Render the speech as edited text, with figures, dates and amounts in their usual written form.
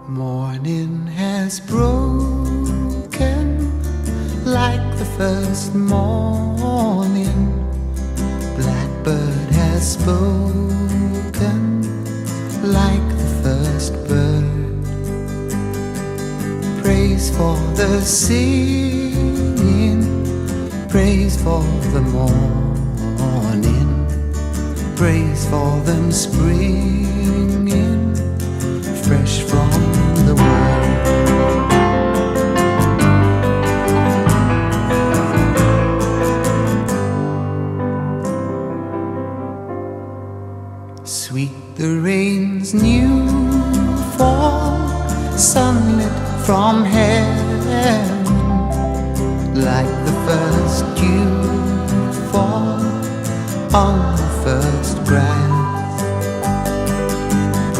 Morning has broken like the first morning. Blackbird has spoken like the first bird. Praise for the singing, praise for the morning, praise for them springing fresh from the world. Sweet the rain's new fall, sunlit from heaven.